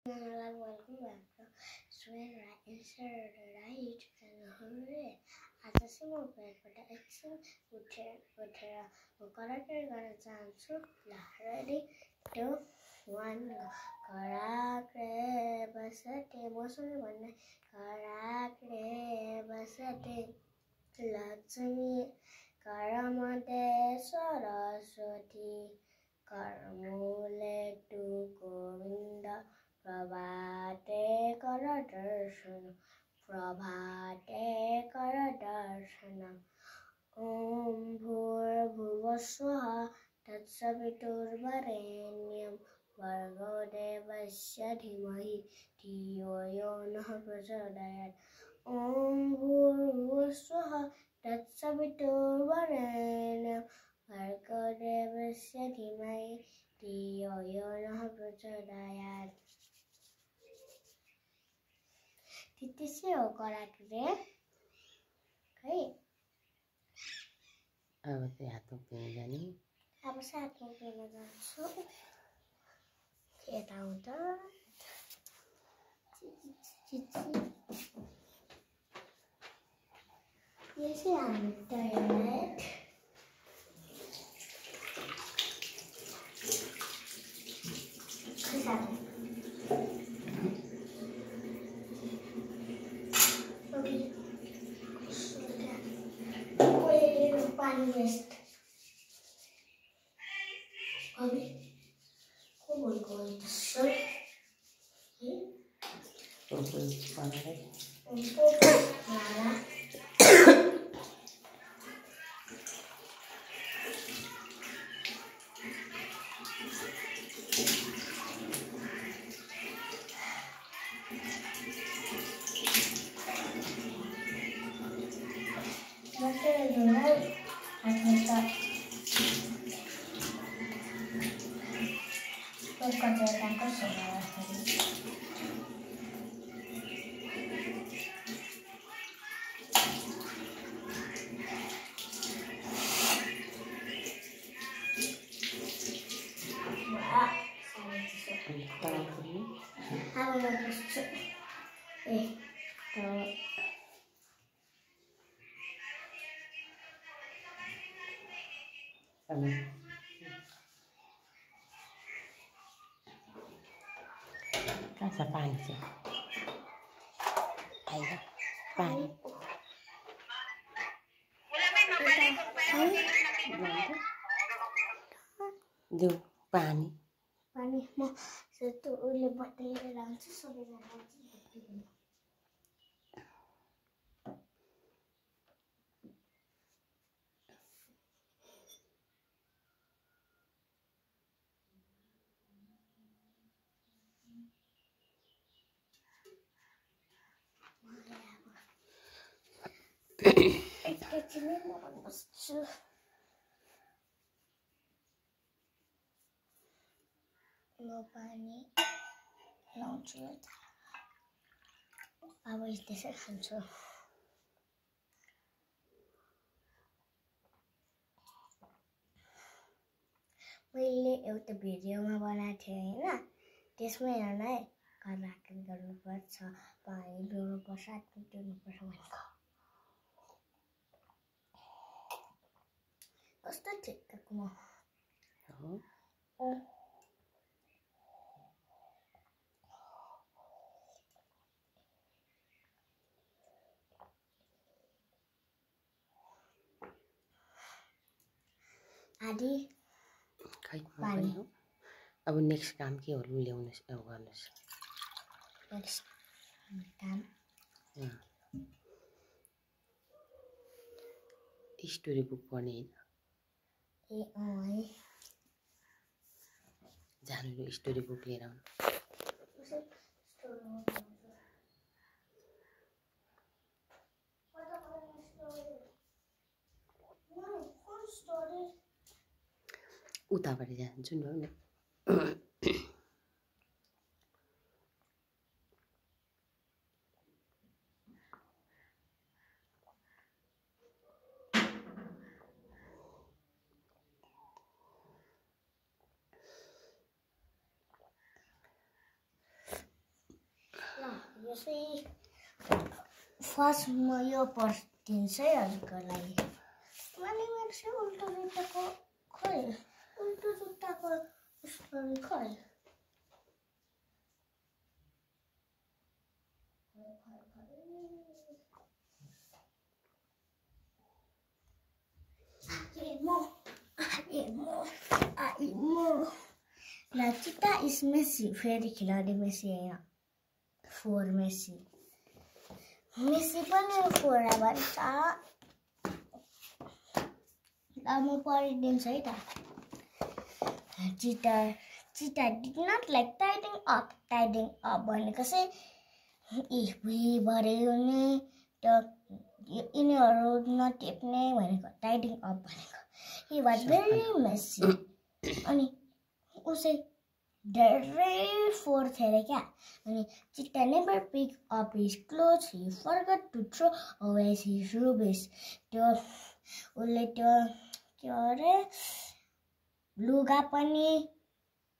Welcome back to Swear Insert Right and Hurry. आज चाहिँ म बेडबाट एकछिन उठेर कराटे गर्न चाहन्छु। ल रेडी 2 1 कराटे बसते मसँग भन्ने कराटे बसते लक्ष्मी करमते सरस्वती करमुले टु गोविन्द प्रभाते कर दर्शन ओम भूर्भुवः स्वः तत्सवितुर्वरेण्यं भर्गो देवस्य धीमहि धियो यो नः प्रचोदयात्। ओम भूर्भुवः स्वः तत्सवितुर्वरेण्यं भर्गो देवस्य धीमहि धियो यो नः प्रचोदयात्। त्यति चाहिँ हो कराटे रे है। अब चाहिँ हात उक्लिन जाने। अब चाहिँ हात उक्लिन जान्छु। यता उता यो चाहिँ हाम्रो टोयलेट। पानी वेस्ट अभी को बोलको सर है पोपो पानी पोपो माला Rasa panik sih. Ayo, panik. Duh, panik. Panik mau satu lebat dari langsung sebenarnya. Lo pani launchu अब यसै खान्छु। मैले एउटा भिडियोमा बनाएको थिएँ हैन, त्यसमै हेर्न है घर राखेर गर्नुपर्छ, पानी पिउनुपर्छ, हात पिउनुपर्छ भनेको। कस्तो ठिक्कको म आदि खै पानी हो। अब नेक्स्ट काम के हो ल्याउनुस् गर्नुस्। नेक्स्ट काम स्टोरी बुक पढ्ने हैन। है जानु स्टोरी बुक लिएर आउनु। उताबाट जान्छु नि हो। यो चाहिँ फर्स्ट म यो पढिदिन्छु है हजुरको लागि अनि मेरो चाहिँ उल्टो जुत्ताको खोइ उल्टो जुत्ताको स्टोरी खोइ La Cheetah is Messi, फेरि खिलाडी मेसी हैन 4 मेसी पनि 4 भन्छ ल म पढिदिन्छु है त Cheetah did not like tidying up भनेको चाहिँ भरे नि त यिनीहरू नटिप्ने भनेको tidying up भनेको he was very messy अनि उसे धेरै फोहोर थियो क्या अनि Cheetah never picked up his clothes he forgot to throw away his rubbish त्यो उले त्यो के अरे लुगा पनि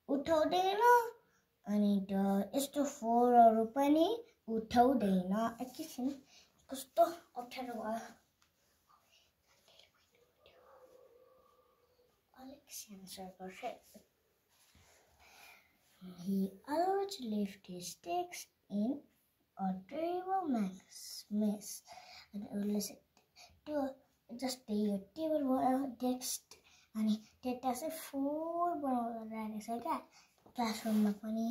उठाउँदैन अनि त्यो यस्तो फोहोरहरू पनि उठाउँदैन एकैछिन कस्तो अप्ठ्यारो भयो अलिक सेन्सर गर्छ He always left his sticks in a terrible mess. And listen to just your table text and it has a full बनाउँछ क्या क्लासरुममा पनि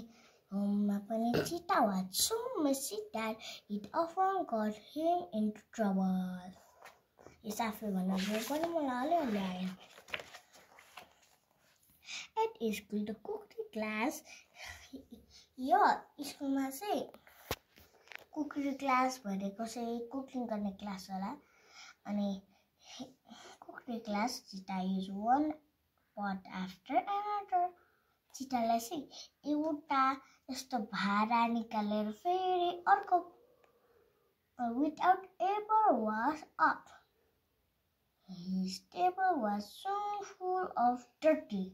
होममा पनि Cheetah was so messy that it often got him into trouble. यस आफै भन्नु पनि मलाई अलि आयो At school, the cookery class, यो स्कुलमा चाहिँ कुकिङ क्लास भनेको चाहिँ कुकिङ गर्ने क्लास होला अनि cooking class Cheetah is one pot after another Cheetahलाई चाहिँ एउटा यस्तो भारा निकालेर फेरि अर्को without ever wash up his table was so full of dirty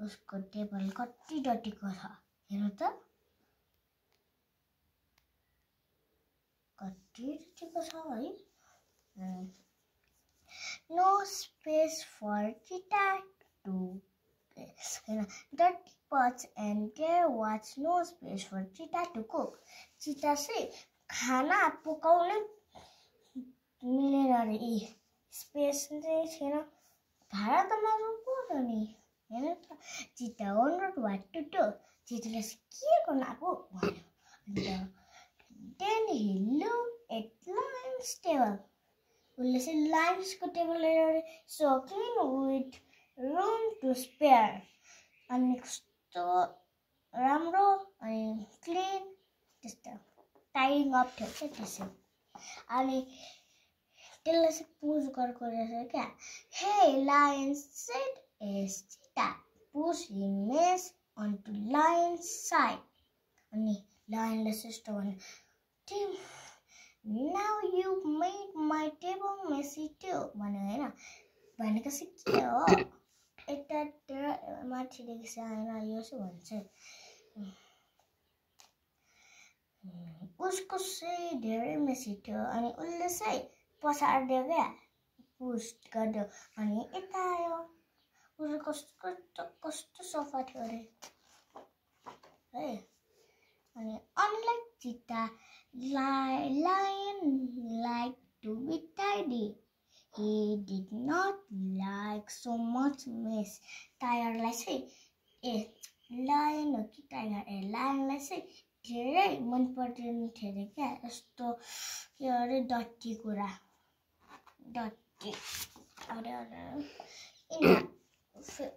उसको टेबल कति डटीको छ हेर्नु त कति डटीको छ है no space for Cheetah to dirty pots and there was no space for Cheetah to cook Cheetah चाहिँ खाना पकाउनै मिलेन रे स्पेस चाहिँ छैन भाडा त माग्नु पर्यो नि Cheetah wondered what to do. Cheetah के गर्न अब भन्यो Then he looked at Lion's table. उसले चाहिँ Lion's को टेबल हेर्यो so clean with room to spare. अनि कस्तो राम्रो अनि क्लिन त्यस्तो टाइडिङ अप थियो क्या त्यसो अनि त्यसले चाहिँ पुज गरेको रहेछ क्या Hey Lion said as Cheetah pushed his mess onto Lion's side. And Lion says to him, Tim, now you've made my table messy too. भनेको चाहिँ के हो यता तेरो माथिदेखि सानो यो चाहिँ भन्छ उसको चाहिँ धेरै मेसी थियो अनि उसले चाहिँ पछाडिदियो क्या पुस्ट गर्यो अनि यता आयो कस्तो सफा थियो अरे है अनि unlike Cheetah Lion liked to be tidy he did not like so much mess टायरलाई चाहिँ Lion हो कि टाइगर Lionलाई चाहिँ धेरै मन पर्दैन थियो अरे क्या यस्तो के अरे डटी कुरा डटी अरे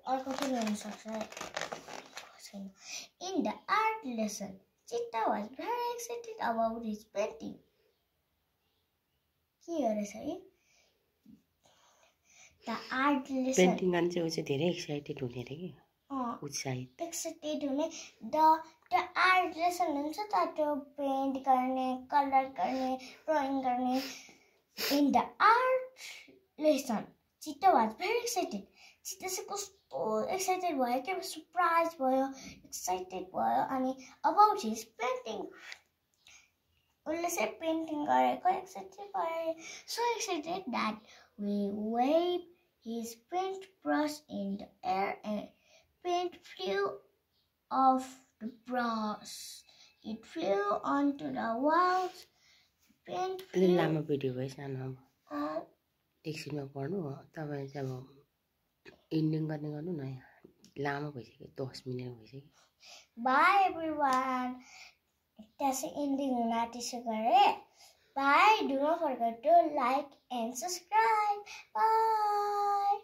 अर्को पनि हुन सक्छ In the art lesson, Cheetah was very excited about his painting. के गरेछ है The art lesson पेन्टिङ गर्न चाहिँ उ चाहिँ धेरै एक्साइटेड हुने रे के उत्साहित एक्साइटेड हुने the art lesson हुन्छ त त्यो पेन्ट गर्ने कलर गर्ने ड्राइङ गर्ने In the art lesson, Cheetah was very excited. Cheetah चाहिँ कस्तो एक्साइटेड भयो के सरप्राइज भयो एक्साइटेड भयो अनि about his painting उसले चाहिँ पेन्टिङ गरेको एक्साइटेड भए so excited that we waved his paintbrush in the air and paint flew off the brush. It flew onto the walls. Paint flew. लामो भिडियो भयो सानो एकछिनमा पढ्नु तपाईँ चाहिँ अब इन्डिङ गर्नु न लामो भइसक्यो 10 मिनट भइसक्यो Bye everyone. That's the ending of Bye. Do not forget to like and subscribe. Bye.